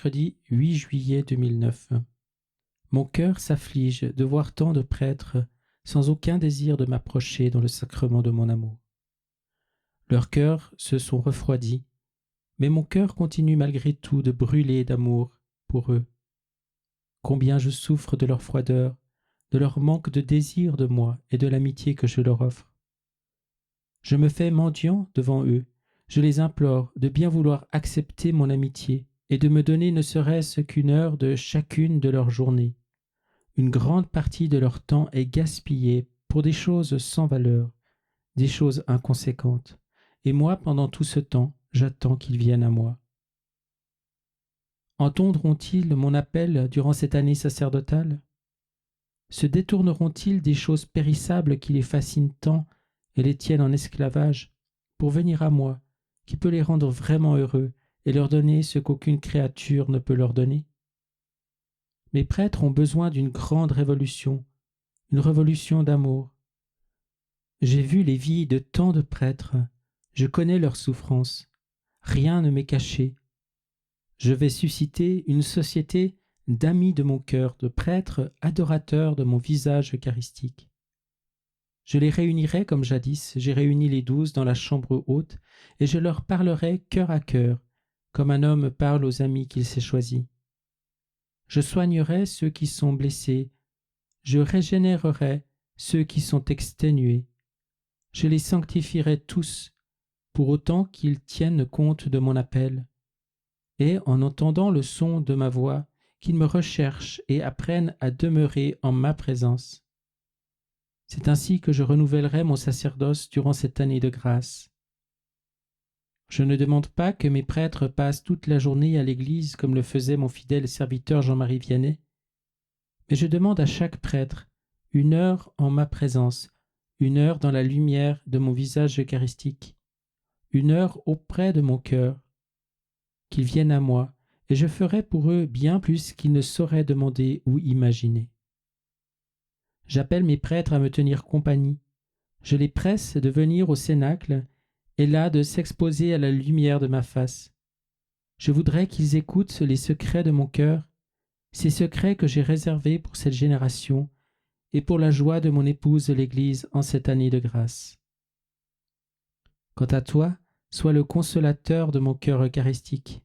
mercredi 8 juillet 2009. Mon cœur s'afflige de voir tant de prêtres sans aucun désir de m'approcher dans le sacrement de mon amour. Leurs cœurs se sont refroidis, mais mon cœur continue malgré tout de brûler d'amour pour eux. Combien je souffre de leur froideur, de leur manque de désir de moi et de l'amitié que je leur offre. Je me fais mendiant devant eux, je les implore de bien vouloir accepter mon amitié et de me donner ne serait-ce qu'une heure de chacune de leurs journées. Une grande partie de leur temps est gaspillée pour des choses sans valeur, des choses inconséquentes, et moi, pendant tout ce temps, j'attends qu'ils viennent à moi. Entendront-ils mon appel durant cette année sacerdotale? Se détourneront-ils des choses périssables qui les fascinent tant et les tiennent en esclavage pour venir à moi, qui peut les rendre vraiment heureux et leur donner ce qu'aucune créature ne peut leur donner? Mes prêtres ont besoin d'une grande révolution, une révolution d'amour. J'ai vu les vies de tant de prêtres, je connais leurs souffrances, rien ne m'est caché. Je vais susciter une société d'amis de mon cœur, de prêtres adorateurs de mon visage eucharistique. Je les réunirai comme jadis, j'ai réuni les 12 dans la chambre haute, et je leur parlerai cœur à cœur, comme un homme parle aux amis qu'il s'est choisis. Je soignerai ceux qui sont blessés, je régénérerai ceux qui sont exténués. Je les sanctifierai tous, pour autant qu'ils tiennent compte de mon appel, et en entendant le son de ma voix, qu'ils me recherchent et apprennent à demeurer en ma présence. C'est ainsi que je renouvellerai mon sacerdoce durant cette année de grâce. Je ne demande pas que mes prêtres passent toute la journée à l'église comme le faisait mon fidèle serviteur Jean-Marie Vianney, mais je demande à chaque prêtre une heure en ma présence, une heure dans la lumière de mon visage eucharistique, une heure auprès de mon cœur, qu'ils viennent à moi, et je ferai pour eux bien plus qu'ils ne sauraient demander ou imaginer. J'appelle mes prêtres à me tenir compagnie, je les presse de venir au cénacle et là de s'exposer à la lumière de ma face. Je voudrais qu'ils écoutent les secrets de mon cœur, ces secrets que j'ai réservés pour cette génération et pour la joie de mon épouse l'Église en cette année de grâce. Quant à toi, sois le consolateur de mon cœur eucharistique.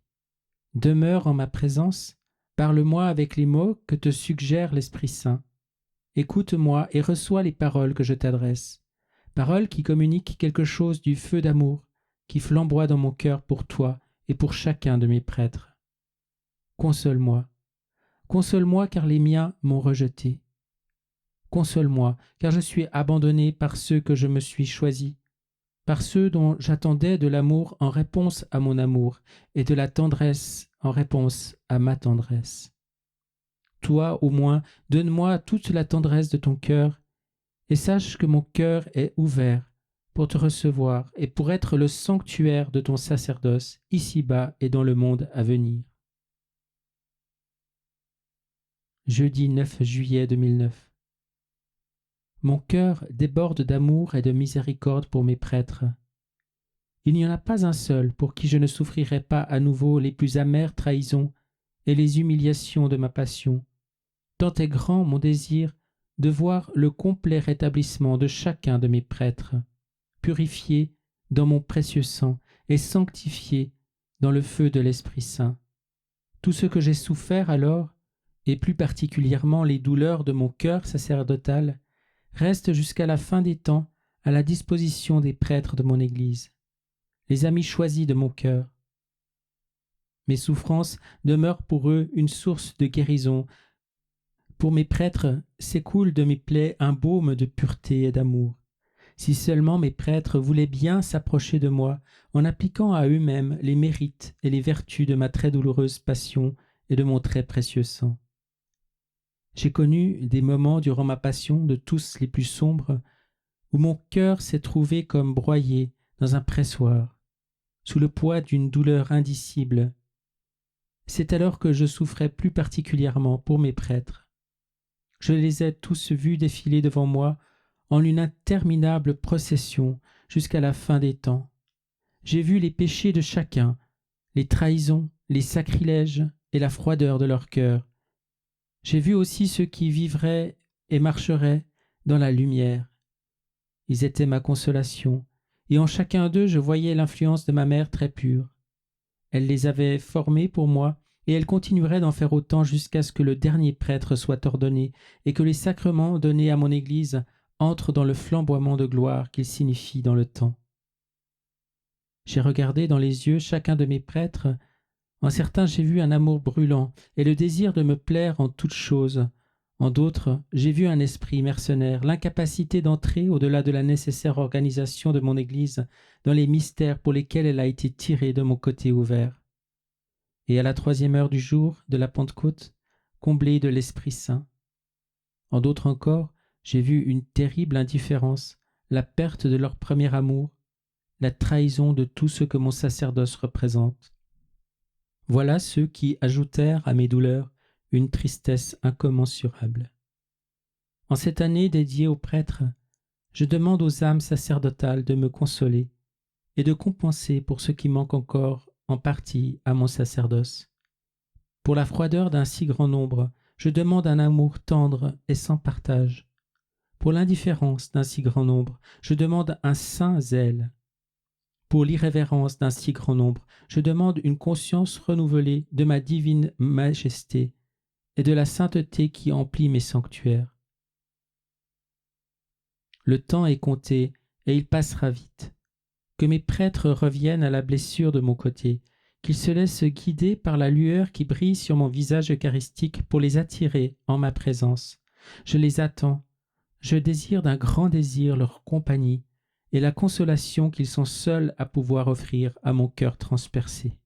Demeure en ma présence, parle-moi avec les mots que te suggère l'Esprit Saint. Écoute-moi et reçois les paroles que je t'adresse, paroles qui communiquent quelque chose du feu d'amour qui flamboie dans mon cœur pour toi et pour chacun de mes prêtres. Console-moi, console-moi car les miens m'ont rejeté. Console-moi car je suis abandonné par ceux que je me suis choisis, par ceux dont j'attendais de l'amour en réponse à mon amour et de la tendresse en réponse à ma tendresse. Toi, au moins, donne-moi toute la tendresse de ton cœur et sache que mon cœur est ouvert pour te recevoir et pour être le sanctuaire de ton sacerdoce ici-bas et dans le monde à venir. Jeudi 9 juillet 2009. Mon cœur déborde d'amour et de miséricorde pour mes prêtres. Il n'y en a pas un seul pour qui je ne souffrirai pas à nouveau les plus amères trahisons et les humiliations de ma passion, tant est grand mon désir de voir le complet rétablissement de chacun de mes prêtres, purifiés dans mon précieux sang et sanctifiés dans le feu de l'Esprit Saint. Tout ce que j'ai souffert alors, et plus particulièrement les douleurs de mon cœur sacerdotal, reste jusqu'à la fin des temps à la disposition des prêtres de mon Église, les amis choisis de mon cœur. Mes souffrances demeurent pour eux une source de guérison. Pour mes prêtres s'écoule de mes plaies un baume de pureté et d'amour. Si seulement mes prêtres voulaient bien s'approcher de moi en appliquant à eux-mêmes les mérites et les vertus de ma très douloureuse passion et de mon très précieux sang. J'ai connu des moments durant ma passion de tous les plus sombres où mon cœur s'est trouvé comme broyé dans un pressoir, sous le poids d'une douleur indicible. C'est alors que je souffrais plus particulièrement pour mes prêtres. Je les ai tous vus défiler devant moi en une interminable procession jusqu'à la fin des temps. J'ai vu les péchés de chacun, les trahisons, les sacrilèges, et la froideur de leur cœur. J'ai vu aussi ceux qui vivraient et marcheraient dans la lumière. Ils étaient ma consolation, et en chacun d'eux je voyais l'influence de ma mère très pure. Elle les avait formés pour moi, et elle continuerait d'en faire autant jusqu'à ce que le dernier prêtre soit ordonné, et que les sacrements donnés à mon Église entrent dans le flamboiement de gloire qu'ils signifient dans le temps. J'ai regardé dans les yeux chacun de mes prêtres. En certains j'ai vu un amour brûlant et le désir de me plaire en toutes choses. En d'autres, j'ai vu un esprit mercenaire, l'incapacité d'entrer au-delà de la nécessaire organisation de mon Église dans les mystères pour lesquels elle a été tirée de mon côté ouvert. Et à la 3e heure du jour de la Pentecôte, comblée de l'Esprit Saint. En d'autres encore, j'ai vu une terrible indifférence, la perte de leur premier amour, la trahison de tout ce que mon sacerdoce représente. Voilà ceux qui ajoutèrent à mes douleurs une tristesse incommensurable. En cette année dédiée aux prêtres, je demande aux âmes sacerdotales de me consoler et de compenser pour ce qui manque encore en partie à mon sacerdoce. Pour la froideur d'un si grand nombre, je demande un amour tendre et sans partage. Pour l'indifférence d'un si grand nombre, je demande un saint zèle. Pour l'irrévérence d'un si grand nombre, je demande une conscience renouvelée de ma divine majesté et de la sainteté qui emplit mes sanctuaires. Le temps est compté et il passera vite. Que mes prêtres reviennent à la blessure de mon côté, qu'ils se laissent guider par la lueur qui brille sur mon visage eucharistique pour les attirer en ma présence. Je les attends. Je désire d'un grand désir leur compagnie et la consolation qu'ils sont seuls à pouvoir offrir à mon cœur transpercé.